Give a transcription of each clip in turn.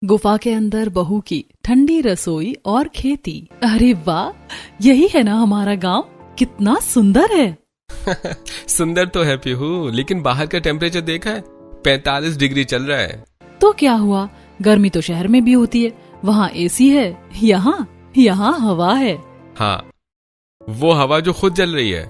गुफा के अंदर बहू की ठंडी रसोई और खेती। अरे वाह, यही है ना हमारा गांव, कितना सुंदर है। सुंदर तो है पीहू, लेकिन बाहर का टेम्परेचर देखा है? 45 डिग्री चल रहा है। तो क्या हुआ, गर्मी तो शहर में भी होती है, वहाँ एसी है, यहाँ हवा है। हाँ, वो हवा जो खुद जल रही है।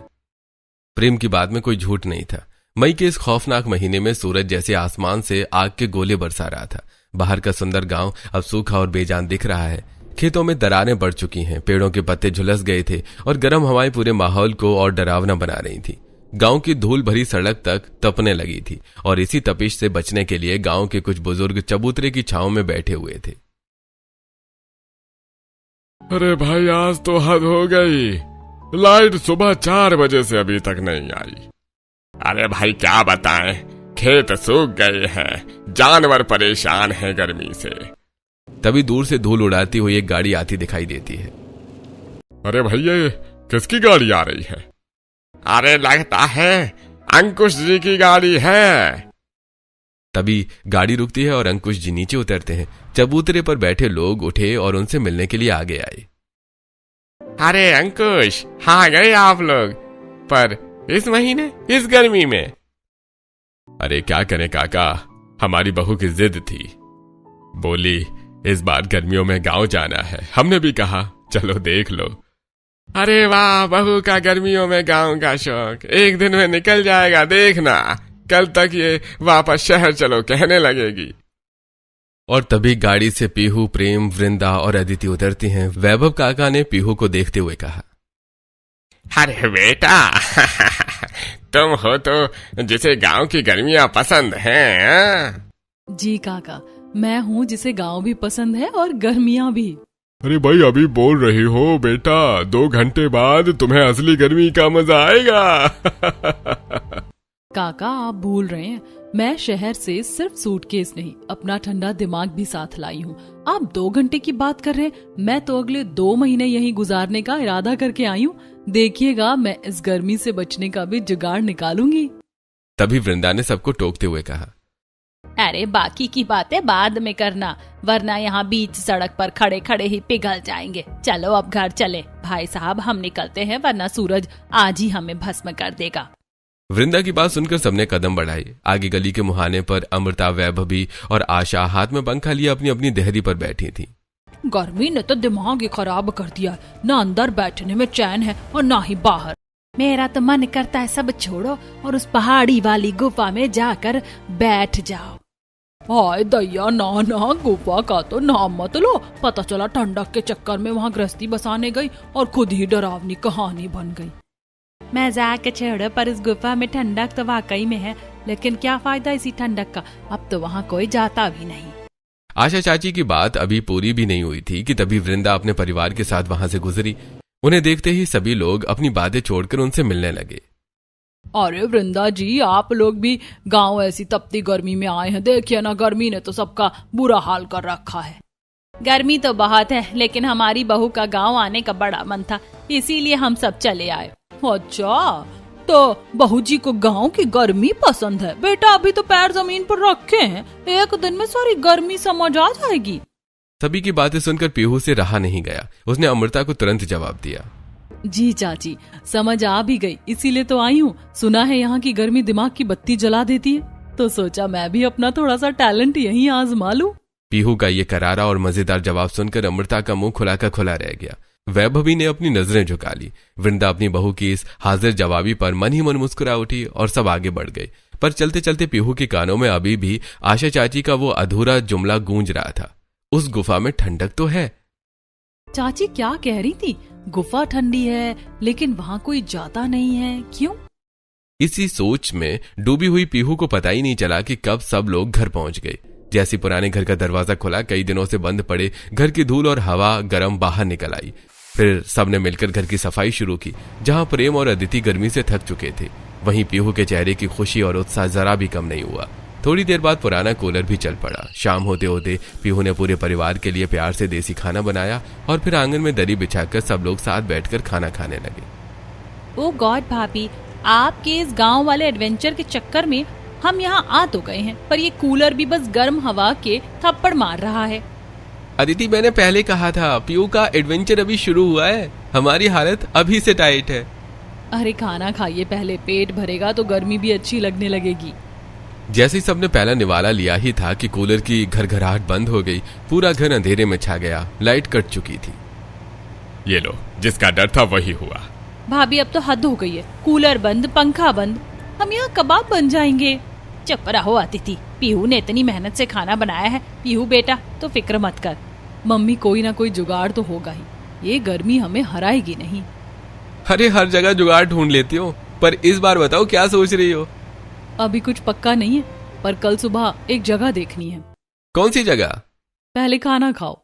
प्रेम की बात में कोई झूठ नहीं था। मई के इस खौफनाक महीने में सूरज जैसे आसमान से आग के गोले बरसा रहा था। बाहर का सुंदर गांव अब सूखा और बेजान दिख रहा है। खेतों में दरारें पड़ चुकी हैं, पेड़ों के पत्ते झुलस गए थे और गर्म हवाएं पूरे माहौल को और डरावना बना रही थी। गांव की धूल भरी सड़क तक तपने लगी थी और इसी तपिश से बचने के लिए गांव के कुछ बुजुर्ग चबूतरे की छांव में बैठे हुए थे। अरे भाई, आज तो हद हो गई। लाइट सुबह 4 बजे से अभी तक नहीं आई। अरे भाई क्या बताएं, खेत सूख गए हैं, जानवर परेशान हैं गर्मी से। तभी दूर से धूल उड़ाती हुई एक गाड़ी आती दिखाई देती है। अरे भाई, ये किसकी गाड़ी आ रही है? अरे लगता है अंकुश जी की गाड़ी है। तभी गाड़ी रुकती है और अंकुश जी नीचे उतरते हैं। चबूतरे पर बैठे लोग उठे और उनसे मिलने के लिए आगे आए। अरे अंकुश, हाँ गए आप लोग, पर इस महीने, इस गर्मी में? अरे क्या करें काका, हमारी बहू की जिद थी। बोली इस बार गर्मियों में गांव जाना है। हमने भी कहा चलो देख लो। अरे वाह, बहू का गर्मियों में गांव का शौक एक दिन में निकल जाएगा, देखना। कल तक ये वापस शहर चलो कहने लगेगी। और तभी गाड़ी से पीहू, प्रेम, वृंदा और अदिति उतरती हैं। वैभव काका ने पीहू को देखते हुए कहा, अरे बेटा, तुम हो तो जिसे गांव की गर्मियां पसंद हैं। जी काका, मैं हूँ जिसे गांव भी पसंद है और गर्मियाँ भी। अरे भाई, अभी बोल रही हो बेटा, 2 घंटे बाद तुम्हें असली गर्मी का मजा आएगा। काका आप भूल रहे हैं, मैं शहर से सिर्फ सूटकेस नहीं, अपना ठंडा दिमाग भी साथ लाई हूँ। आप 2 घंटे की बात कर रहे हैं, मैं तो अगले 2 महीने यहीं गुजारने का इरादा करके आई हूँ। देखिएगा, मैं इस गर्मी से बचने का भी जुगाड़ निकालूंगी। तभी वृंदा ने सबको टोकते हुए कहा, अरे बाकी की बातें बाद में करना, वरना यहाँ बीच सड़क पर खड़े खड़े ही पिघल जाएंगे। चलो अब घर चले भाई साहब, हम निकलते हैं, वरना सूरज आज ही हमें भस्म कर देगा। वृंदा की बात सुनकर सबने कदम बढ़ाए। आगे गली के मुहाने पर अमृता, वैभवी और आशा हाथ में पंखा लिए अपनी अपनी देहरी पर बैठी थी। गर्मी ने तो दिमाग ही खराब कर दिया, ना अंदर बैठने में चैन है और ना ही बाहर। मेरा तो मन करता है सब छोड़ो और उस पहाड़ी वाली गुफा में जाकर बैठ जाओ। हाय दैया, ना गुफा का तो नाम मत लो। पता चला ठंडक के चक्कर में वहाँ गृहस्थी बसाने गई और खुद ही डरावनी कहानी बन गई। मजाक छोड़ो, पर इस गुफा में ठंडक तो वाकई में है, लेकिन क्या फायदा इसी ठंडक का, अब तो वहाँ कोई जाता भी नहीं। आशा चाची की बात अभी पूरी भी नहीं हुई थी कि तभी वृंदा अपने परिवार के साथ वहां से गुजरी। उन्हें देखते ही सभी लोग अपनी बातें छोड़कर उनसे मिलने लगे। अरे वृंदा जी, आप लोग भी गांव ऐसी तपती गर्मी में आए हैं, देखिए ना, गर्मी ने तो सबका बुरा हाल कर रखा है। गर्मी तो बहुत है, लेकिन हमारी बहू का गांव आने का बड़ा मन था, इसीलिए हम सब चले आए। अच्छा, तो बहू जी को गांव की गर्मी पसंद है। बेटा अभी तो पैर जमीन पर रखे हैं, एक दिन में सारी गर्मी समझ आ जाएगी। सभी की बातें सुनकर पीहू से रहा नहीं गया। उसने अमृता को तुरंत जवाब दिया, जी चाची, समझ आ भी गई, इसीलिए तो आई हूँ। सुना है यहाँ की गर्मी दिमाग की बत्ती जला देती है, तो सोचा मैं भी अपना थोड़ा सा टैलेंट यहीं आजमा लूं। पीहू का ये करारा और मजेदार जवाब सुनकर अमृता का मुंह खुला का खुला रह गया। वैभवी ने अपनी नजरें झुका ली। वृंदा अपनी बहू की इस हाजिर जवाबी पर मन ही मन मुस्कुरा उठी और सब आगे बढ़ गए। पर चलते चलते पीहू के कानों में अभी भी आशा चाची का वो अधूरा जुमला गूंज रहा था, उस गुफा में ठंडक तो है। चाची क्या कह रही थी? गुफा ठंडी है, लेकिन वहाँ कोई जाता नहीं है, क्यों? इसी सोच में डूबी हुई पीहू को पता ही नहीं चला कि कब सब लोग घर पहुंच गए। जैसे पुराने घर का दरवाजा खुला, कई दिनों से बंद पड़े घर की धूल और हवा गर्म बाहर निकल आई। फिर सबने मिलकर घर की सफाई शुरू की। जहां प्रेम और अदिति गर्मी से थक चुके थे, वहीं पीहू के चेहरे की खुशी और उत्साह जरा भी कम नहीं हुआ। थोड़ी देर बाद पुराना कूलर भी चल पड़ा। शाम होते होते पीहू ने पूरे परिवार के लिए प्यार से देसी खाना बनाया और फिर आंगन में दरी बिछाकर सब लोग साथ बैठकर खाना खाने लगे। ओ गॉड भाभी, आपके इस गांव वाले एडवेंचर के चक्कर में हम यहाँ आ तो गए हैं, पर ये कूलर भी बस गर्म हवा के थप्पड़ मार रहा है। अदिति, मैंने पहले कहा था पीहू का एडवेंचर अभी शुरू हुआ है, हमारी हालत अभी से टाइट है। अरे खाना खाइए पहले, पेट भरेगा तो गर्मी भी अच्छी लगने लगेगी। जैसे ही सबने पहला निवाला लिया ही था कि कूलर की घरघराहट बंद हो गई। पूरा घर अंधेरे में छा गया, लाइट कट चुकी थी। ये लो, जिसका डर था वही हुआ। भाभी अब तो हद हो गई है, कूलर बंद, पंखा बंद, हम यहाँ कबाब बन जाएंगे। चुप रहो अतिथि, पीहू ने इतनी मेहनत से खाना बनाया है। पीहू बेटा तो फिक्र मत कर। मम्मी कोई ना कोई जुगाड़ तो होगा ही, ये गर्मी हमें हराएगी नहीं। अरे हर जगह जुगाड़ ढूंढ लेती हो, पर इस बार बताओ क्या सोच रही हो? अभी कुछ पक्का नहीं है, पर कल सुबह एक जगह देखनी है। कौन सी जगह? पहले खाना खाओ।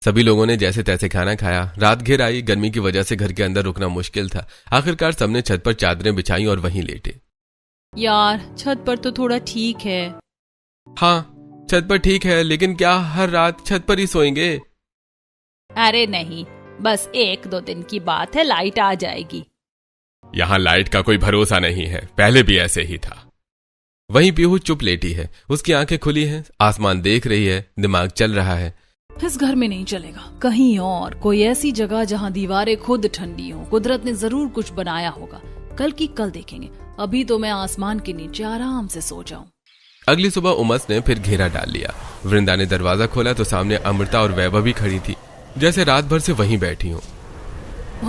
सभी लोगों ने जैसे तैसे खाना खाया। रात घिर आई, गर्मी की वजह से घर के अंदर रुकना मुश्किल था। आखिरकार सबने छत पर चादरें बिछाई और वहीं लेटे। यार छत पर तो थोड़ा ठीक है। हाँ, छत पर ठीक है, लेकिन क्या हर रात छत पर ही सोएंगे? अरे नहीं, बस 1-2 दिन की बात है, लाइट आ जाएगी। यहाँ लाइट का कोई भरोसा नहीं है, पहले भी ऐसे ही था। वहीं पीहू चुप लेटी है, उसकी आंखें खुली हैं, आसमान देख रही है, दिमाग चल रहा है। इस घर में नहीं चलेगा, कहीं और कोई ऐसी जगह जहाँ दीवारें खुद ठंडी हो। कुदरत ने जरूर कुछ बनाया होगा, कल की कल देखेंगे। अभी तो मैं आसमान के नीचे आराम से सो जाऊं। अगली सुबह उमस ने फिर घेरा डाल लिया। वृंदा ने दरवाजा खोला तो सामने अमृता और वैभव भी खड़ी थी, जैसे रात भर से वहीं बैठी हो।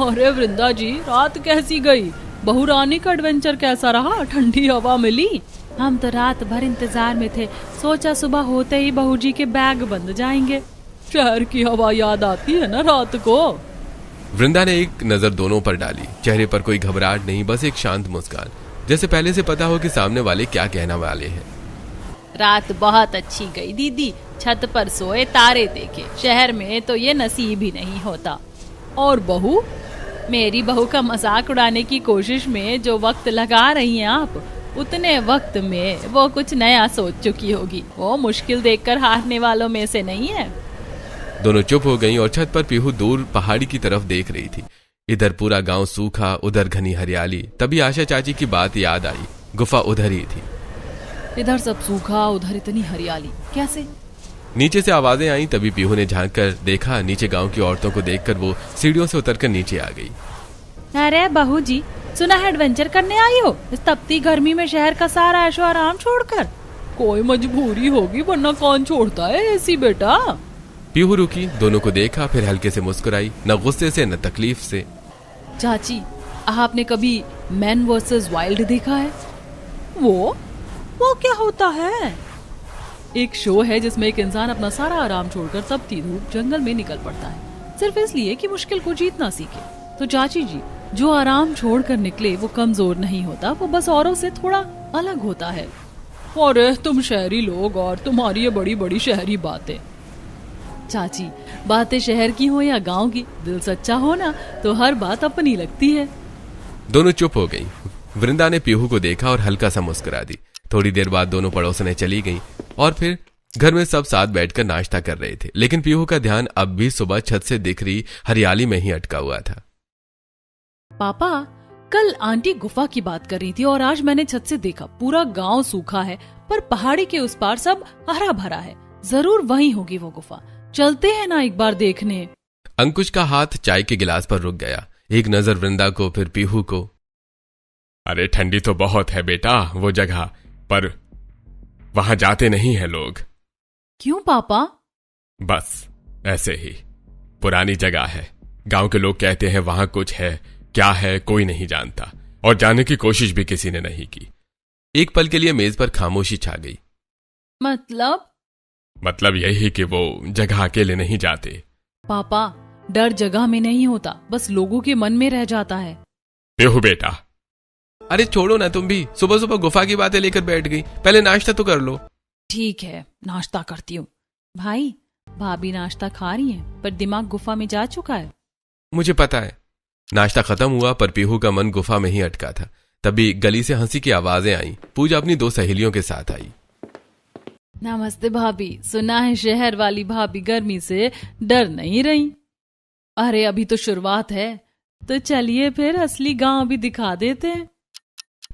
अरे वृंदा जी, रात कैसी गई? बहू रानी का एडवेंचर कैसा रहा? ठंडी हवा मिली? हम तो रात भर इंतजार में थे, सोचा सुबह होते ही बहू जी के बैग बंद जाएंगे। शहर की हवा याद आती है ना रात को। वृंदा ने एक नजर दोनों पर डाली। चेहरे पर कोई घबराहट नहीं, बस एक शांत मुस्कान, जैसे पहले से पता हो कि सामने वाले क्या कहने वाले हैं। रात बहुत अच्छी गई दीदी, छत पर सोए, तारे देखे। शहर में तो ये नसीब ही नहीं होता। और बहू? मेरी बहू का मजाक उड़ाने की कोशिश में जो वक्त लगा रही हैं आप, उतने वक्त में वो कुछ नया सोच चुकी होगी। वो मुश्किल देखकर हारने वालों में से नहीं है। दोनों चुप हो गईं और छत पर पीहू दूर पहाड़ी की तरफ देख रही थी। इधर पूरा गांव सूखा, उधर घनी हरियाली। तभी आशा चाची की बात याद आई, गुफा उधर ही थी। इधर सब सूखा, उधर इतनी हरियाली, कैसे? नीचे से आवाजें आई, तभी पीहू ने झांक कर देखा। नीचे गांव की औरतों को देखकर वो सीढ़ियों से उतरकर नीचे आ गई। अरे बहू जी, सुना है एडवेंचर करने आई हो इस तपती गर्मी में, शहर का सारा ऐशो आराम छोड़कर? कोई मजबूरी होगी, वरना कौन छोड़ता है एसी बेटा। पीहू रुकी, दोनों को देखा, फिर हल्के से मुस्कुराई, न गुस्से से न तकलीफ से। चाची, आपने कभी मैन वर्सेस वाइल्ड देखा है? वो क्या होता है? एक शो है जिसमें एक इंसान अपना सारा आराम छोड़कर तपती धूप जंगल में निकल पड़ता है, सिर्फ इसलिए कि मुश्किल को जीतना सीखे। तो चाची जी, जो आराम छोड़कर निकले वो कमजोर नहीं होता, वो बस औरों से थोड़ा अलग होता है। अरे तुम शहरी लोग और तुम्हारी ये बड़ी बड़ी शहरी बातें। चाची, बातें शहर की हो या गांव की, दिल सच्चा हो ना तो हर बात अपनी लगती है। दोनों चुप हो गईं। वृंदा ने पीहू को देखा और हल्का सा मुस्कुरा दी। थोड़ी देर बाद दोनों पड़ोसनें चली गईं और फिर घर में सब साथ बैठकर नाश्ता कर रहे थे। लेकिन पीहू का ध्यान अब भी सुबह छत से दिख रही हरियाली में ही अटका हुआ था। पापा, कल आंटी गुफा की बात कर रही थी और आज मैंने छत से देखा, पूरा गांव सूखा है पर पहाड़ी के उस पार सब हरा भरा है। जरूर वहीं होगी वो गुफा, चलते हैं ना एक बार देखने। अंकुश का हाथ चाय के गिलास पर रुक गया। एक नजर वृंदा को, फिर पीहू को। अरे ठंडी तो बहुत है बेटा वो जगह, पर वहां जाते नहीं है लोग। क्यों पापा? बस ऐसे ही, पुरानी जगह है। गांव के लोग कहते हैं वहां कुछ है, क्या है कोई नहीं जानता, और जाने की कोशिश भी किसी ने नहीं की। एक पल के लिए मेज पर खामोशी छा गई। मतलब यही कि वो जगह अकेले नहीं जाते। पापा, डर जगह में नहीं होता, बस लोगों के मन में रह जाता है। पीहू बेटा। अरे छोड़ो ना, तुम भी सुबह सुबह गुफा की बातें लेकर बैठ गई। पहले नाश्ता तो कर लो। ठीक है, नाश्ता करती हूँ। भाई, भाभी नाश्ता खा रही हैं, पर दिमाग गुफा में जा चुका है। मुझे पता है। नाश्ता खत्म हुआ पर पीहू का मन गुफा में ही अटका था। तभी गली से हंसी की आवाजें आई। पूजा अपनी 2 सहेलियों के साथ आई। नमस्ते भाभी, सुना है शहर वाली भाभी गर्मी से डर नहीं रही। अरे अभी तो शुरुआत है, तो चलिए फिर असली गांव भी दिखा देते हैं।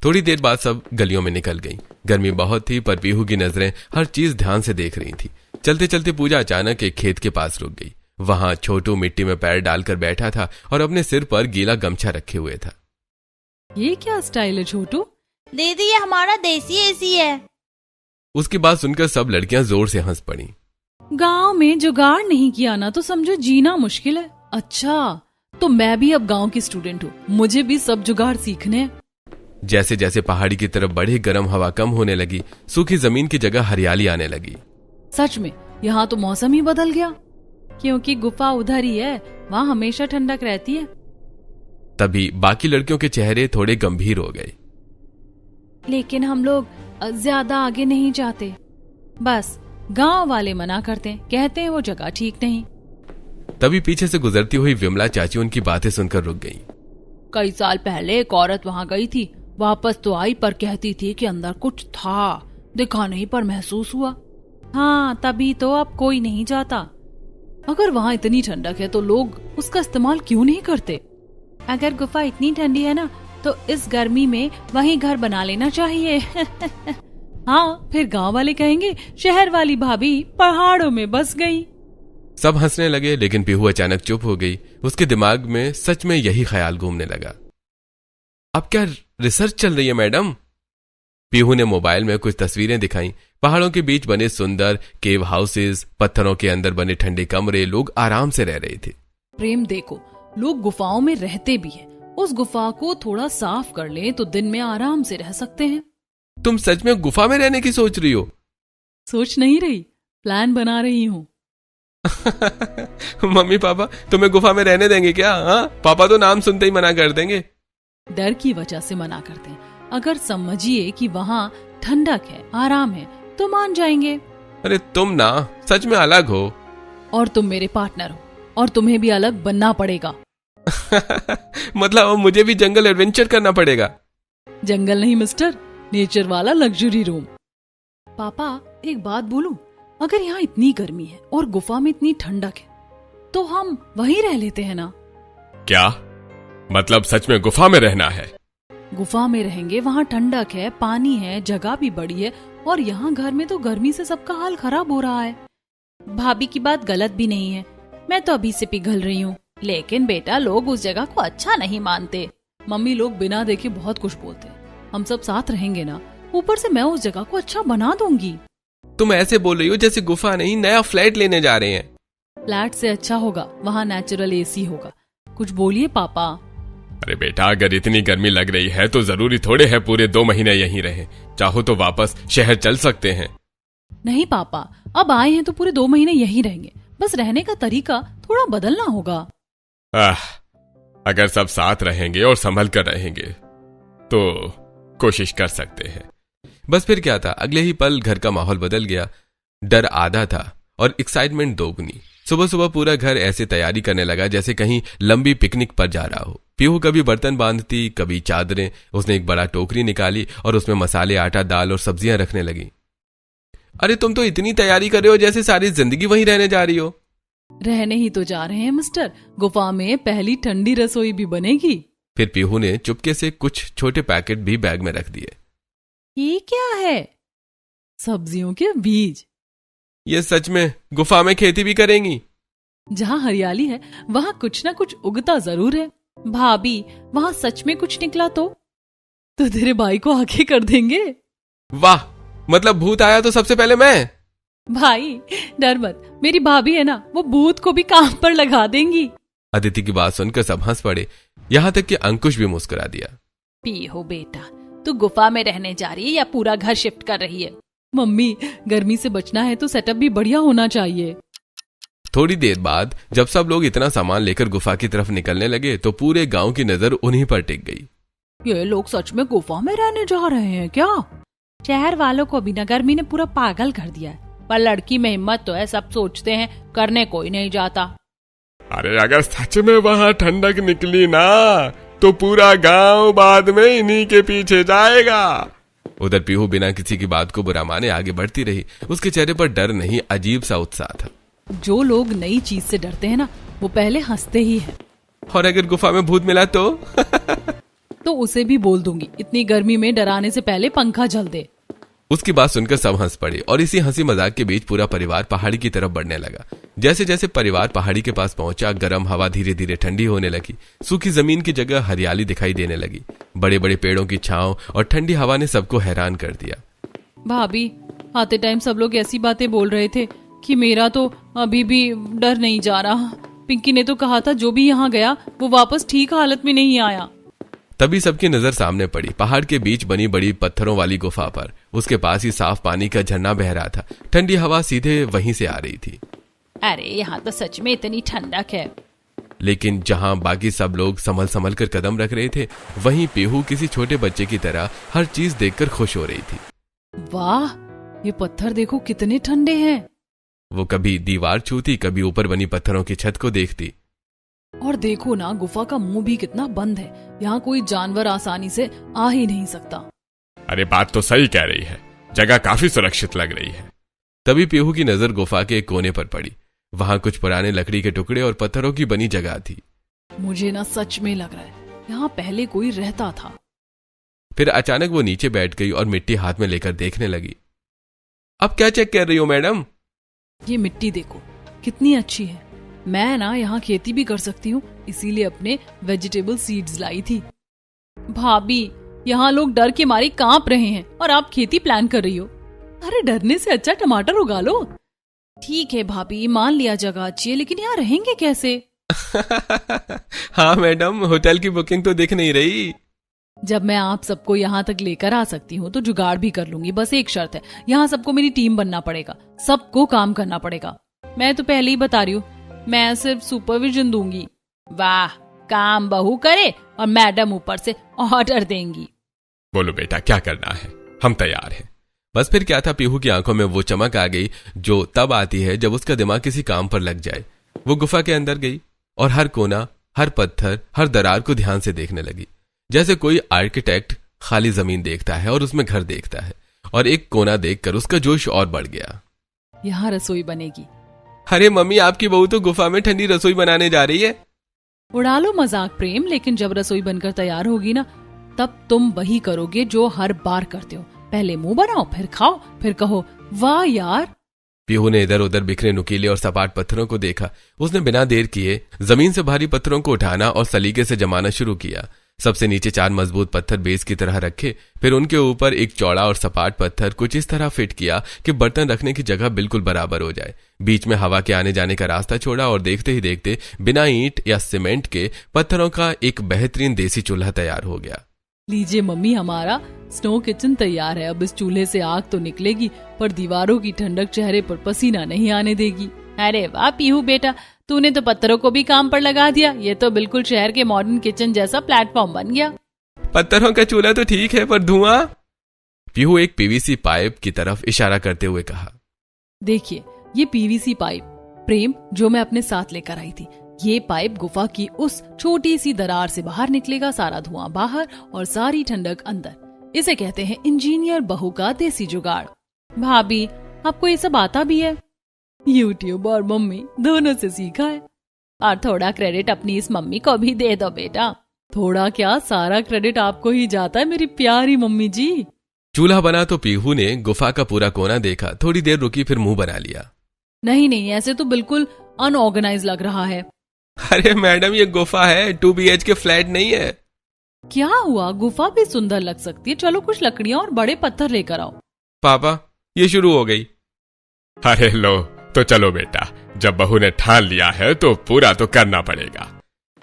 थोड़ी देर बाद सब गलियों में निकल गईं। गर्मी बहुत थी पर पीहू की नजरें हर चीज ध्यान से देख रही थी। चलते चलते पूजा अचानक एक खेत के पास रुक गई। वहां छोटू मिट्टी में पैर डालकर बैठा था और अपने सिर पर गीला गमछा रखे हुए था। ये क्या स्टाइल है छोटू? दीदी ये हमारा देसी एसी है। उसकी बात सुनकर सब लड़कियां जोर से हंस पड़ी। गांव में जुगाड़ नहीं किया ना तो समझो जीना मुश्किल है। अच्छा, तो मैं भी अब गांव की स्टूडेंट हूँ, मुझे भी सब जुगाड़ सीखने हैं। जैसे जैसे पहाड़ी की तरफ बढ़े गर्म हवा कम होने लगी, सूखी जमीन की जगह हरियाली आने लगी। सच में यहाँ तो मौसम ही बदल गया, क्योंकि गुफा उधर ही है, वहाँ हमेशा ठंडक रहती है। तभी बाकी लड़कियों के चेहरे थोड़े गंभीर हो गए। लेकिन हम लोग ज्यादा आगे नहीं जाते, बस गांव वाले मना करते हैं, कहते हैं वो जगह ठीक नहीं। तभी पीछे से गुजरती हुई विमला चाची उनकी बातें सुनकर रुक गई। कई साल पहले एक औरत वहाँ गई थी, वापस तो आई पर कहती थी कि अंदर कुछ था, दिखा नहीं पर महसूस हुआ। हाँ, तभी तो अब कोई नहीं जाता। अगर वहाँ इतनी ठंडक है तो लोग उसका इस्तेमाल क्यों नहीं करते? अगर गुफा इतनी ठंडी है ना तो इस गर्मी में वहीं घर बना लेना चाहिए। हाँ, फिर गांव वाले कहेंगे शहर वाली भाभी पहाड़ों में बस गई। सब हंसने लगे, लेकिन पीहू अचानक चुप हो गई। उसके दिमाग में सच में यही ख्याल घूमने लगा। अब क्या रिसर्च चल रही है मैडम? पीहू ने मोबाइल में कुछ तस्वीरें दिखाई। पहाड़ों के बीच बने सुंदर केव हाउसेस, पत्थरों के अंदर बने ठंडे कमरे, लोग आराम से रह रहे थे। प्रेम देखो, लोग गुफाओं में रहते भी हैं। उस गुफा को थोड़ा साफ कर लें तो दिन में आराम से रह सकते हैं। तुम सच में गुफा में रहने की सोच रही हो? सोच नहीं रही, प्लान बना रही हूँ। मम्मी पापा तुम्हें गुफा में रहने देंगे क्या? हाँ, पापा तो नाम सुनते ही मना कर देंगे। डर की वजह से मना करते हैं। अगर समझिए कि वहाँ ठंडक है, आराम है, तो मान जाएंगे। अरे तुम ना सच में अलग हो। और तुम मेरे पार्टनर हो, और तुम्हें भी अलग बनना पड़ेगा। मतलब अब मुझे भी जंगल एडवेंचर करना पड़ेगा? जंगल नहीं मिस्टर, नेचर वाला लग्जरी रूम। पापा एक बात बोलूं, अगर यहाँ इतनी गर्मी है और गुफा में इतनी ठंडक है तो हम वहीं रह लेते हैं ना? क्या मतलब सच में गुफा में रहना है? गुफा में रहेंगे, वहाँ ठंडक है, पानी है, जगह भी बड़ी है, और यहाँ घर में तो गर्मी से सबका हाल खराब हो रहा है। भाभी की बात गलत भी नहीं है, मैं तो अभी से पिघल रही हूँ। लेकिन बेटा लोग उस जगह को अच्छा नहीं मानते। मम्मी, लोग बिना देखे बहुत कुछ बोलते हैं। हम सब साथ रहेंगे ना, ऊपर से मैं उस जगह को अच्छा बना दूंगी। तुम ऐसे बोल रही हो जैसे गुफा नहीं नया फ्लैट लेने जा रहे हैं। फ्लैट से अच्छा होगा, वहाँ नेचुरल एसी होगा। कुछ बोलिए पापा। अरे बेटा अगर इतनी गर्मी लग रही है तो जरूरी थोड़े है पूरे 2 महीने यहीं रहे। चाहो तो वापस शहर चल सकते हैं। नहीं पापा, अब आए हैं तो पूरे 2 महीने यहीं रहेंगे, बस रहने का तरीका थोड़ा बदलना होगा। अगर सब साथ रहेंगे और संभल कर रहेंगे तो कोशिश कर सकते हैं। बस फिर क्या था, अगले ही पल घर का माहौल बदल गया। डर आधा था और एक्साइटमेंट दोगुनी। सुबह सुबह पूरा घर ऐसे तैयारी करने लगा जैसे कहीं लंबी पिकनिक पर जा रहा हो। पीहू कभी बर्तन बांधती, कभी चादरें। उसने एक बड़ा टोकरी निकाली और उसमें मसाले, आटा, दाल और सब्जियां रखने लगी। अरे तुम तो इतनी तैयारी कर रहे हो जैसे सारी जिंदगी वहीं रहने जा रही हो। रहने ही तो जा रहे हैं मिस्टर, गुफा में पहली ठंडी रसोई भी बनेगी। फिर पीहू ने चुपके से कुछ छोटे पैकेट भी बैग में रख दिए। ये क्या है? सब्जियों के बीज। ये सच में गुफा में खेती भी करेंगी? जहाँ हरियाली है वहाँ कुछ ना कुछ उगता जरूर है। भाभी, वहाँ सच में कुछ निकला तो तेरे भाई को आगे कर देंगे। वाह, मतलब भूत आया तो सबसे पहले मैं? भाई डर मत, मेरी भाभी है ना, वो भूत को भी काम पर लगा देंगी। अदिति की बात सुनकर सब हंस पड़े, यहाँ तक कि अंकुश भी मुस्कुरा दिया। पीहू बेटा, तू गुफा में रहने जा रही है या पूरा घर शिफ्ट कर रही है? मम्मी, गर्मी से बचना है तो सेटअप भी बढ़िया होना चाहिए। थोड़ी देर बाद जब सब लोग इतना सामान लेकर गुफा की तरफ निकलने लगे तो पूरे गांव की नजर उन्हीं पर टिक गई। ये लोग सच में गुफा में रहने जा रहे हैं क्या? शहर वालों को भी गर्मी ने पूरा पागल कर दिया है, पर लड़की में हिम्मत तो है, सब सोचते हैं, करने कोई नहीं जाता। अरे अगर सच में वहाँ ठंडक निकली ना तो पूरा गांव बाद में इन्हीं के पीछे जाएगा। उधर पीहू बिना किसी की बात को बुरा माने आगे बढ़ती रही। उसके चेहरे पर डर नहीं, अजीब सा उत्साह था। जो लोग नई चीज से डरते हैं ना, वो पहले हंसते ही हैं। और अगर गुफा में भूत मिला तो? तो उसे भी बोल दूंगी इतनी गर्मी में डराने से पहले पंखा जल दे। उसकी बात सुनकर सब हंस पड़े और इसी हंसी मजाक के बीच पूरा परिवार पहाड़ी की तरफ बढ़ने लगा। जैसे जैसे परिवार पहाड़ी के पास पहुंचा, गर्म हवा धीरे धीरे ठंडी होने लगी। सूखी जमीन की जगह हरियाली दिखाई देने लगी। बड़े बड़े पेड़ों की छांव और ठंडी हवा ने सबको हैरान कर दिया। भाभी, आते टाइम सब लोग ऐसी बातें बोल रहे थे कि मेरा तो अभी भी डर नहीं जा रहा। पिंकी ने तो कहा था जो भी यहाँ गया वो वापस ठीक हालत में नहीं आया। तभी सबकी नजर सामने पड़ी, पहाड़ के बीच बनी बड़ी पत्थरों वाली गुफा पर। उसके पास ही साफ पानी का झरना बह रहा था। ठंडी हवा सीधे वहीं से आ रही थी। अरे यहाँ तो सच में इतनी ठंडक है। लेकिन जहां बाकी सब लोग संभल संभल कर कदम रख रहे थे, वहीं पीहू किसी छोटे बच्चे की तरह हर चीज देखकर खुश हो रही थी। वाह, ये पत्थर देखो कितने ठंडे हैं। वो कभी दीवार छूती, कभी ऊपर बनी पत्थरों की छत को देखती। और देखो ना, गुफा का मुंह भी कितना बंद है। यहाँ कोई जानवर आसानी से आ ही नहीं सकता। अरे बात तो सही कह रही है, जगह काफी सुरक्षित लग रही है। तभी पीहू की नजर गुफा के एक कोने पर पड़ी। वहां कुछ पुराने लकड़ी के टुकड़े और पत्थरों की बनी जगह थी। मुझे ना सच में लग रहा है यहाँ पहले कोई रहता था। फिर अचानक वो नीचे बैठ गई और मिट्टी हाथ में लेकर देखने लगी। अब क्या चेक कर रही हो मैडम? ये मिट्टी देखो कितनी अच्छी है। मैं ना यहाँ खेती भी कर सकती हूँ, इसीलिए अपने वेजिटेबल सीड्स लाई थी। भाभी, यहाँ लोग डर के मारे कांप रहे हैं और आप खेती प्लान कर रही हो। अरे डरने से अच्छा टमाटर उगा लो। ठीक है भाभी, मान लिया जगह अच्छी है, लेकिन यहाँ रहेंगे कैसे? हाँ मैडम, होटल की बुकिंग तो दिख नहीं रही। जब मैं आप सबको यहाँ तक लेकर आ सकती हूँ तो जुगाड़ भी कर लूंगी। बस एक शर्त है, यहाँ सबको मेरी टीम बनना पड़ेगा, सबको काम करना पड़ेगा। मैं तो पहले ही बता रही हूँ, मैं सिर्फ सुपरविजन दूंगी। वाह, काम बहू करे और मैडम ऊपर से ऑर्डर देंगी। बोलो बेटा, क्या करना है, हम तैयार हैं। बस फिर क्या था, पीहू की आंखों में वो चमक आ गई जो तब आती है जब उसका दिमाग किसी काम पर लग जाए। वो गुफा के अंदर गई और हर कोना, हर पत्थर, हर दरार को ध्यान से देखने लगी, जैसे कोई आर्किटेक्ट खाली जमीन देखता है और उसमें घर देखता है। और एक कोना देखकर उसका जोश और बढ़ गया। यहाँ रसोई बनेगी। अरे मम्मी, आपकी बहू तो गुफा में ठंडी रसोई बनाने जा रही है। उड़ा लो मजाक प्रेम, लेकिन जब रसोई बनकर तैयार होगी ना, तब तुम वही करोगे जो हर बार करते हो। पहले मुंह बनाओ, फिर खाओ, फिर कहो वाह यार। पीहू ने इधर उधर बिखरे नुकीले और सपाट पत्थरों को देखा। उसने बिना देर किए जमीन से भारी पत्थरों को उठाना और सलीके से जमाना शुरू किया। सबसे नीचे 4 मजबूत पत्थर बेस की तरह रखे, फिर उनके ऊपर एक चौड़ा और सपाट पत्थर कुछ इस तरह फिट किया कि बर्तन रखने की जगह बिल्कुल बराबर हो जाए। बीच में हवा के आने जाने का रास्ता छोड़ा और देखते ही देखते बिना ईंट या सीमेंट के पत्थरों का एक बेहतरीन देसी चूल्हा तैयार हो गया। लीजिए मम्मी, हमारा स्नो किचन तैयार है। अब इस चूल्हे से आग तो निकलेगी, पर दीवारों की ठंडक चेहरे पर पसीना नहीं आने देगी। अरे वाह पीहू बेटा, तूने तो पत्थरों को भी काम पर लगा दिया। ये तो बिल्कुल शहर के मॉडर्न किचन जैसा प्लेटफॉर्म बन गया। पत्थरों का चूल्हा तो ठीक है, पर धुआं? पीहू एक पीवीसी पाइप की तरफ इशारा करते हुए कहा। देखिए, ये पीवीसी पाइप प्रेम जो मैं अपने साथ लेकर आई थी। ये पाइप गुफा की उस छोटी सी दरार से बाहर निकलेगा, सारा धुआं बाहर और सारी ठंडक अंदर। इसे कहते हैं इंजीनियर बहू का देसी जुगाड़। भाभी, आपको ये सब आता भी है? यूट्यूब और मम्मी दोनों से सीखा है। और थोड़ा क्रेडिट अपनी इस मम्मी को भी दे दो बेटा। थोड़ा क्या, सारा क्रेडिट आपको ही जाता है मेरी प्यारी मम्मी जी। चूल्हा बना तो पीहू ने गुफा का पूरा कोना देखा, थोड़ी देर रुकी, फिर मुंह बना लिया। नहीं, ऐसे तो बिल्कुल अनऑर्गेनाइज लग रहा है। अरे मैडम, ये गुफा है, 2 BHK फ्लैट नहीं है। क्या हुआ, गुफा भी सुंदर लग सकती है। चलो कुछ लकड़ियां और बड़े पत्थर लेकर आओ। पापा, ये शुरू हो गई। अरे लो, तो चलो बेटा, जब बहू ने ठान लिया है तो पूरा तो करना पड़ेगा।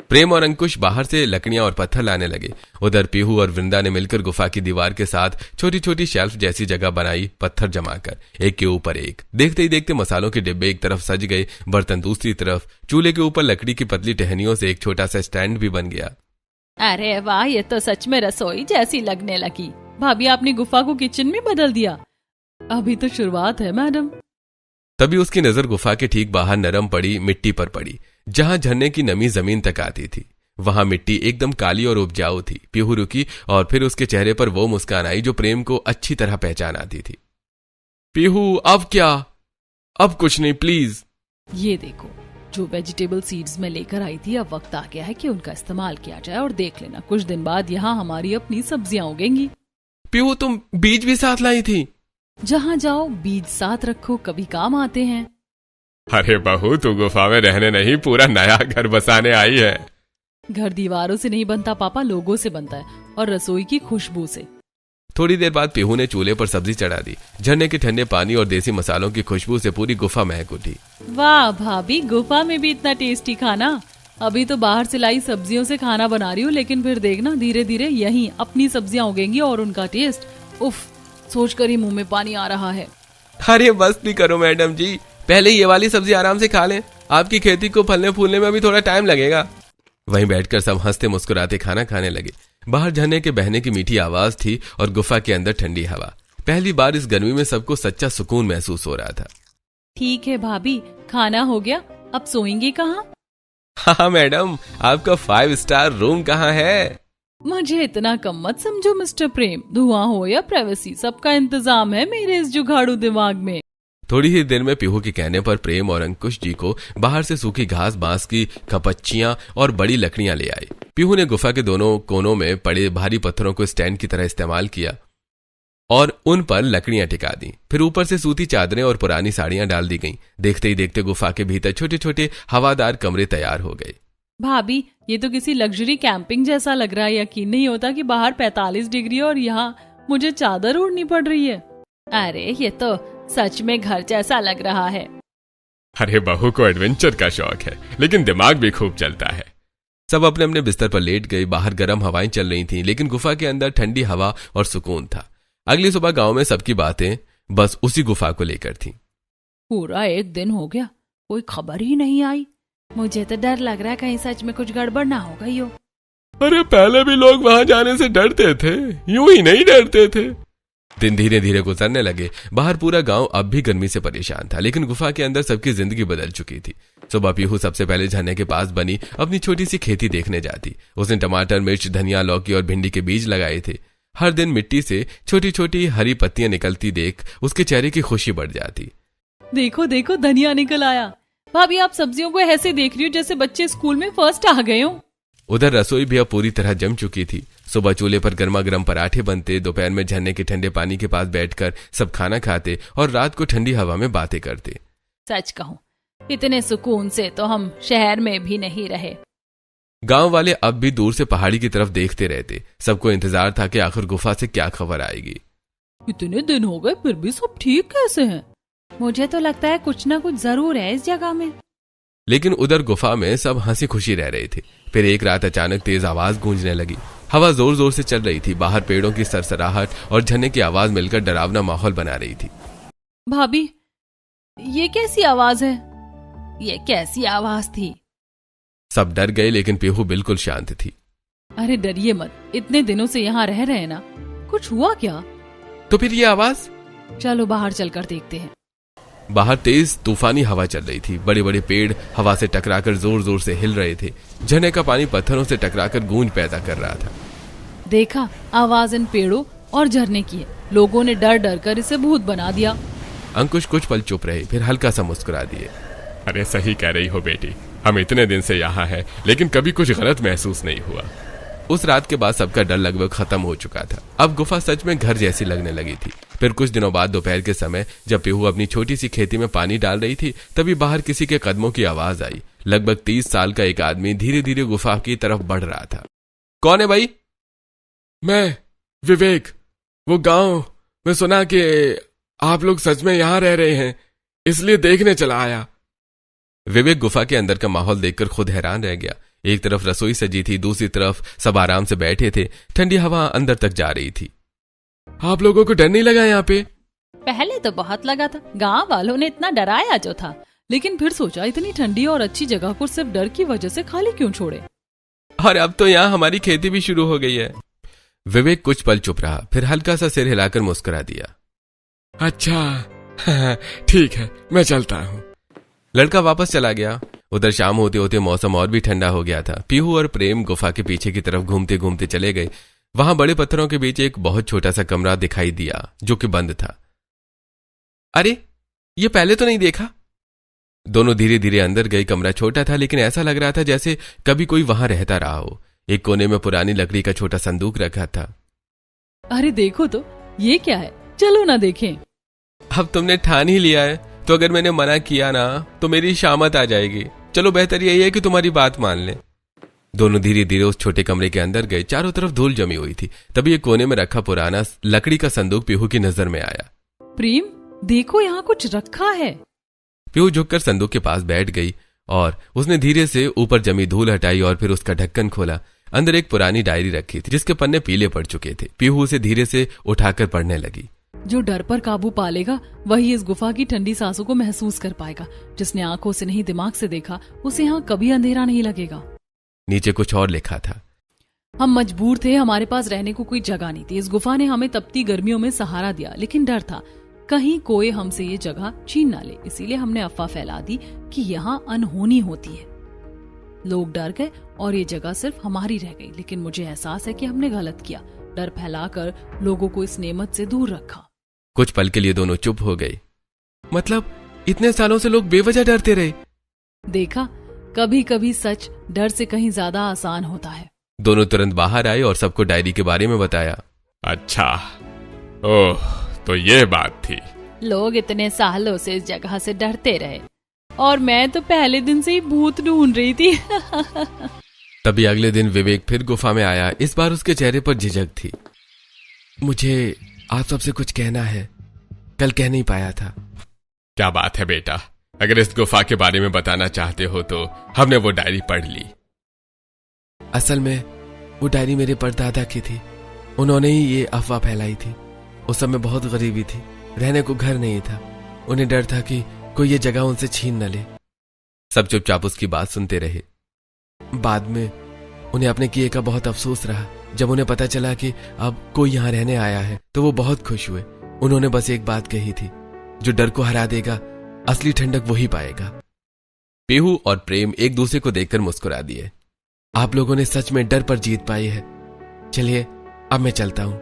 प्रेम और अंकुश बाहर से लकड़ियां और पत्थर लाने लगे। उधर पीहू और वृंदा ने मिलकर गुफा की दीवार के साथ छोटी छोटी शेल्फ जैसी जगह बनाई, पत्थर जमाकर एक के ऊपर एक। देखते ही देखते मसालों के डिब्बे एक तरफ सज गए, बर्तन दूसरी तरफ। चूल्हे के ऊपर लकड़ी की पतली टहनियों से एक छोटा सा स्टैंड भी बन गया। अरे वाह, ये तो सच में रसोई जैसी लगने लगी। भाभी, आपने गुफा को किचन में बदल दिया। अभी तो शुरुआत है मैडम। तभी उसकी नजर गुफा के ठीक बाहर नरम पड़ी मिट्टी पर पड़ी, जहां झरने की नमी जमीन तक आती थी। वहां मिट्टी एकदम काली और उपजाऊ थी। पीहू रुकी और फिर उसके चेहरे पर वो मुस्कान आई जो प्रेम को अच्छी तरह पहचान आती थी। पीहू, अब क्या? अब कुछ नहीं, प्लीज। ये देखो, जो वेजिटेबल सीड्स में लेकर आई थी, अब वक्त आ गया है कि उनका इस्तेमाल किया जाए। और देख लेना, कुछ दिन बाद यहाँ हमारी अपनी सब्जियां उगेंगी। पीहू, तुम बीज भी साथ लाई थी? जहाँ जाओ बीज साथ रखो, कभी काम आते हैं। अरे बहू, तू गुफा में रहने नहीं, पूरा नया घर बसाने आई है। घर दीवारों से नहीं बनता पापा, लोगों से बनता है, और रसोई की खुशबू से। थोड़ी देर बाद पीहू ने चूल्हे पर सब्जी चढ़ा दी। झरने के ठंडे पानी और देसी मसालों की खुशबू से पूरी गुफा महक उठी। वाह भाभी, गुफा में भी इतना टेस्टी खाना। अभी तो बाहर से लाई सब्जियों से खाना बना रही हूँ, लेकिन फिर देखना धीरे धीरे यहीं अपनी सब्जियां उगेंगी और उनका टेस्ट, उफ, सोचकर ही मुंह में पानी आ रहा है। अरे बस भी करो मैडम जी, पहले ये वाली सब्जी आराम से खा लें। आपकी खेती को फलने फूलने में अभी थोड़ा टाइम लगेगा। वहीं बैठकर सब हंसते मुस्कुराते खाना खाने लगे। बाहर झरने के बहने की मीठी आवाज थी और गुफा के अंदर ठंडी हवा। पहली बार इस गर्मी में सबको सच्चा सुकून महसूस हो रहा था। ठीक है भाभी, खाना हो गया, अब सोएंगे कहाँ? हाँ मैडम, आपका 5 स्टार रूम कहाँ है? मुझे इतना कम मत समझो मिस्टर प्रेम। धुआं हो या प्राइवेसी, सबका इंतजाम है मेरे इस जुगाड़ू दिमाग में। थोड़ी ही देर में पीहू के कहने पर प्रेम और अंकुश जी को बाहर से सूखी घास, बांस की खपच्चियां और बड़ी लकड़ियां ले आए। पीहू ने गुफा के दोनों कोनों में पड़े भारी पत्थरों को स्टैंड की तरह इस्तेमाल किया और उन पर लकड़ियां टिका दी। फिर ऊपर से सूती चादरें और पुरानी साड़ियां डाल दी गईं। देखते ही देखते गुफा के भीतर छोटे छोटे हवादार कमरे तैयार हो गए। भाभी, ये तो किसी लग्जरी कैंपिंग जैसा लग रहा है। यकीन नहीं होता कि बाहर 45 डिग्री और यहाँ मुझे चादर ओढ़नी पड़ रही है। अरे ये तो सच में घर जैसा लग रहा है। अरे बहू को एडवेंचर का शौक है, लेकिन दिमाग भी खूब चलता है। सब अपने अपने बिस्तर पर लेट गए। बाहर गर्म हवाएं चल रही थीं, लेकिन गुफा के अंदर ठंडी हवा और सुकून था। अगली सुबह गांव में सबकी बातें बस उसी गुफा को लेकर थीं। पूरा एक दिन हो गया, कोई खबर ही नहीं आई। मुझे तो डर लग रहा है कहीं सच में कुछ गड़बड़ ना हो गई हो। अरे पहले भी लोग वहां जाने से डरते थे, यूं ही नहीं डरते थे। दिन धीरे धीरे गुजरने लगे। बाहर पूरा गांव अब भी गर्मी से परेशान था, लेकिन गुफा के अंदर सबकी जिंदगी बदल चुकी थी। सुबह पीहू सबसे पहले झरने के पास बनी अपनी छोटी सी खेती देखने जाती। उसने टमाटर, मिर्च, धनिया, लौकी और भिंडी के बीज लगाए थे। हर दिन मिट्टी से छोटी छोटी हरी पत्तियां निकलती देख उसके चेहरे की खुशी बढ़ जाती। देखो देखो, धनिया निकल आया। भाभी, आप सब्जियों को ऐसे देख रही हो जैसे बच्चे स्कूल में फर्स्ट आ गए हो। उधर रसोई भी अब पूरी तरह जम चुकी थी। सुबह चूल्हे पर गर्मा गर्म पराठे बनते, दोपहर में झरने के ठंडे पानी के पास बैठकर सब खाना खाते और रात को ठंडी हवा में बातें करते। सच कहूं, इतने सुकून से तो हम शहर में भी नहीं रहे। गांव वाले अब भी दूर से पहाड़ी की तरफ देखते रहते। सबको इंतजार था कि आखिर गुफा से क्या खबर आएगी। इतने दिन हो गए फिर भी सब ठीक कैसे हैं? मुझे तो लगता है कुछ ना कुछ जरूर है इस जगह में। लेकिन उधर गुफा में सब हंसी खुशी रह रहे थे। फिर एक रात अचानक तेज आवाज गूंजने लगी। हवा जोर जोर से चल रही थी। बाहर पेड़ों की सरसराहट और झरने की आवाज मिलकर डरावना माहौल बना रही थी। भाभी, ये कैसी आवाज है? ये कैसी आवाज थी? सब डर गए, लेकिन पीहू बिल्कुल शांत थी। अरे डरिए मत, इतने दिनों से यहाँ रह रहे हैं ना, कुछ हुआ क्या? तो फिर ये आवाज? चलो बाहर चलकर देखते हैं। बाहर तेज तूफानी हवा चल रही थी। बड़े बड़े पेड़ हवा से टकराकर जोर जोर से हिल रहे थे। झरने का पानी पत्थरों से टकराकर गूंज पैदा कर रहा था। देखा, आवाज इन पेड़ों और झरने की है। लोगों ने डर डर कर इसे भूत बना दिया। अंकुश कुछ पल चुप रहे, फिर हल्का सा मुस्कुरा दिए। अरे सही कह रही हो बेटी, हम इतने दिन से यहाँ हैं, लेकिन कभी कुछ गलत महसूस नहीं हुआ। उस रात के बाद सबका डर लगभग खत्म हो चुका था। अब गुफा सच में घर जैसी लगने लगी थी। फिर कुछ दिनों बाद दोपहर के समय जब पीहू अपनी छोटी सी खेती में पानी डाल रही थी, तभी बाहर किसी के कदमों की आवाज आई। लगभग 30 साल का एक आदमी धीरे धीरे गुफा की तरफ बढ़ रहा था। कौन है भाई? मैं विवेक। वो गांव में सुना कि आप लोग सच में यहाँ रह रहे हैं, इसलिए देखने चला आया। विवेक गुफा के अंदर का माहौल देखकर खुद हैरान रह गया। एक तरफ रसोई सजी थी, दूसरी तरफ सब आराम से बैठे थे। ठंडी हवा अंदर तक जा रही थी। आप लोगों को डर नहीं लगा यहाँ पे? पहले तो बहुत लगा था, गांव वालों ने इतना डराया जो था। लेकिन फिर सोचा इतनी ठंडी और अच्छी जगह को सिर्फ डर की वजह से खाली क्यों छोड़े। और अब तो यहाँ हमारी खेती भी शुरू हो गई है। विवेक कुछ पल चुप रहा, फिर हल्का सा सिर हिलाकर मुस्कुरा दिया। अच्छा ठीक है, मैं चलता हूँ। लड़का वापस चला गया। उधर शाम होते होते मौसम और भी ठंडा हो गया था। पीहू और प्रेम गुफा के पीछे की तरफ घूमते घूमते चले गए। वहां बड़े पत्थरों के बीच एक बहुत छोटा सा कमरा दिखाई दिया जो कि बंद था। अरे, ये पहले तो नहीं देखा। दोनों धीरे धीरे अंदर गए। कमरा छोटा था लेकिन ऐसा लग रहा था जैसे कभी कोई वहां रहता रहा हो। एक कोने में पुरानी लकड़ी का छोटा संदूक रखा था। अरे देखो तो, ये क्या है, चलो ना देखें। अब तुमने ठान ही लिया है तो अगर मैंने मना किया ना तो मेरी शामत आ जाएगी। चलो बेहतर यही है कि तुम्हारी बात मान ले। दोनों धीरे धीरे उस छोटे कमरे के अंदर गए। चारों तरफ धूल जमी हुई थी। तभी एक कोने में रखा पुराना लकड़ी का संदूक पीहू की नजर में आया। प्रेम, देखो यहाँ कुछ रखा है। पीहू झुककर संदूक के पास बैठ गई और उसने धीरे से ऊपर जमी धूल हटाई और फिर उसका ढक्कन खोला। अंदर एक पुरानी डायरी रखी थी जिसके पन्ने पीले पड़ चुके थे। पीहू उसे धीरे से उठाकर पढ़ने लगी। जो डर पर काबू पा लेगा वही इस गुफा की ठंडी सांसों को महसूस कर पाएगा। जिसने आंखों से नहीं दिमाग से देखा उसे यहाँ कभी अंधेरा नहीं लगेगा। नीचे कुछ और लिखा था। हम मजबूर थे, हमारे पास रहने को कोई जगह नहीं थी। इस गुफा ने हमें तपती गर्मियों में सहारा दिया, लेकिन डर था कहीं कोई हमसे ये जगह छीन ना ले। इसीलिए हमने अफवाह फैला दी कि यहाँ अनहोनी होती है। लोग डर गए और ये जगह सिर्फ हमारी रह गई। लेकिन मुझे एहसास है कि हमने गलत किया, डर फैलाकर लोगों को इस नेमत से दूर रखा। कुछ पल के लिए दोनों चुप हो गए। मतलब इतने सालों से लोग बेवजह डरते रहे। देखा, कभी कभी सच डर से कहीं ज्यादा आसान होता है। दोनों तुरंत बाहर आए और सबको डायरी के बारे में बताया। अच्छा, ओह, तो ये बात थी। लोग इतने सालों से इस जगह से डरते रहे और मैं तो पहले दिन से ही भूत ढूंढ रही थी। तभी अगले दिन विवेक फिर गुफा में आया। इस बार उसके चेहरे पर झिझक थी। मुझे आप सबसे कुछ कहना है, कल कह नहीं पाया था। क्या बात है बेटा, अगर इस गुफा के बारे में बताना चाहते हो तो हमने वो डायरी पढ़ ली। असल में वो डायरी मेरे परदादा की थी। उन्होंने ही ये अफवाह फैलाई थी। उस समय बहुत गरीबी थी, रहने को घर नहीं था। उन्हें डर था कि कोई ये जगह उनसे छीन न ले। सब चुपचाप उसकी बात सुनते रहे। बाद में उन्हें अपने किए का बहुत अफसोस रहा। जब उन्हें पता चला कि अब कोई यहाँ रहने आया है तो वो बहुत खुश हुए। उन्होंने बस एक बात कही थी, जो डर को हरा देगा असली ठंडक वही पाएगा। पीहू और प्रेम एक दूसरे को देखकर मुस्कुरा दिए। आप लोगों ने सच में डर पर जीत पाई है। चलिए अब मैं चलता हूं।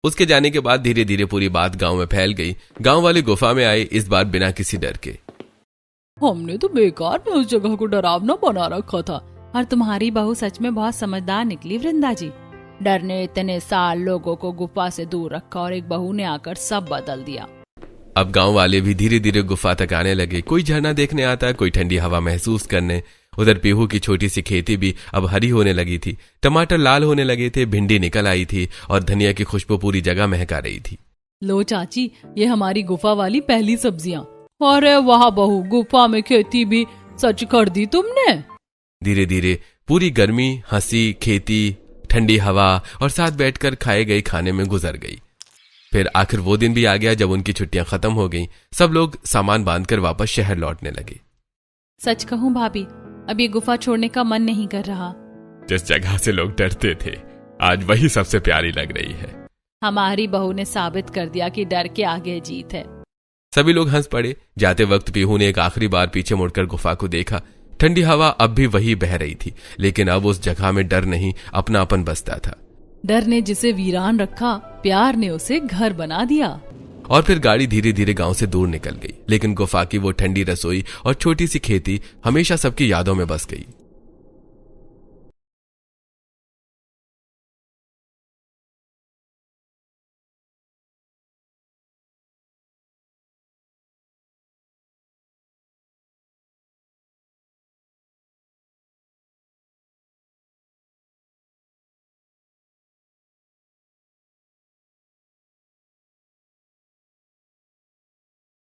उसके जाने के बाद धीरे धीरे पूरी बात गांव में फैल गई। गांव वाले गुफा में आए, इस बार बिना किसी डर के। हमने तो बेकार में उस जगह को डरावना बना रखा था। और तुम्हारी बहू सच में बहुत समझदार निकली वृंदा जी। डर ने इतने साल लोगों को गुफा से दूर रखा और एक बहू ने आकर सब बदल दिया। अब गांव वाले भी धीरे धीरे गुफा तक आने लगे। कोई झरना देखने आता, कोई ठंडी हवा महसूस करने। उधर पीहू की छोटी सी खेती भी अब हरी होने लगी थी। टमाटर लाल होने लगे थे, भिंडी निकल आई थी और धनिया की खुशबू पूरी जगह महका रही थी। लो चाची, ये हमारी गुफा वाली पहली सब्जियां। अरे वाह बहू, गुफा में खेती भी सच कर दी तुमने। धीरे धीरे पूरी गर्मी, हंसी, खेती, ठंडी हवा और साथ बैठकर खाए गए खाने में गुजर गई। फिर आखिर वो दिन भी आ गया जब उनकी छुट्टियां खत्म हो गईं। सब लोग सामान बांधकर वापस शहर लौटने लगे। सच कहूं भाभी, अब ये गुफा छोड़ने का मन नहीं कर रहा। जिस जगह से लोग डरते थे आज वही सबसे प्यारी लग रही है। हमारी बहू ने साबित कर दिया कि डर के आगे जीत है। सभी लोग हंस पड़े। जाते वक्त पीहू ने एक आखिरी बार पीछे मुड़कर गुफा को देखा। ठंडी हवा अब भी वही बह रही थी, लेकिन अब उस जगह में डर नहीं, अपनापन बसता था। डर ने जिसे वीरान रखा, प्यार ने उसे घर बना दिया। और फिर गाड़ी धीरे धीरे गांव से दूर निकल गई, लेकिन गुफा की वो ठंडी रसोई और छोटी सी खेती हमेशा सबकी यादों में बस गई।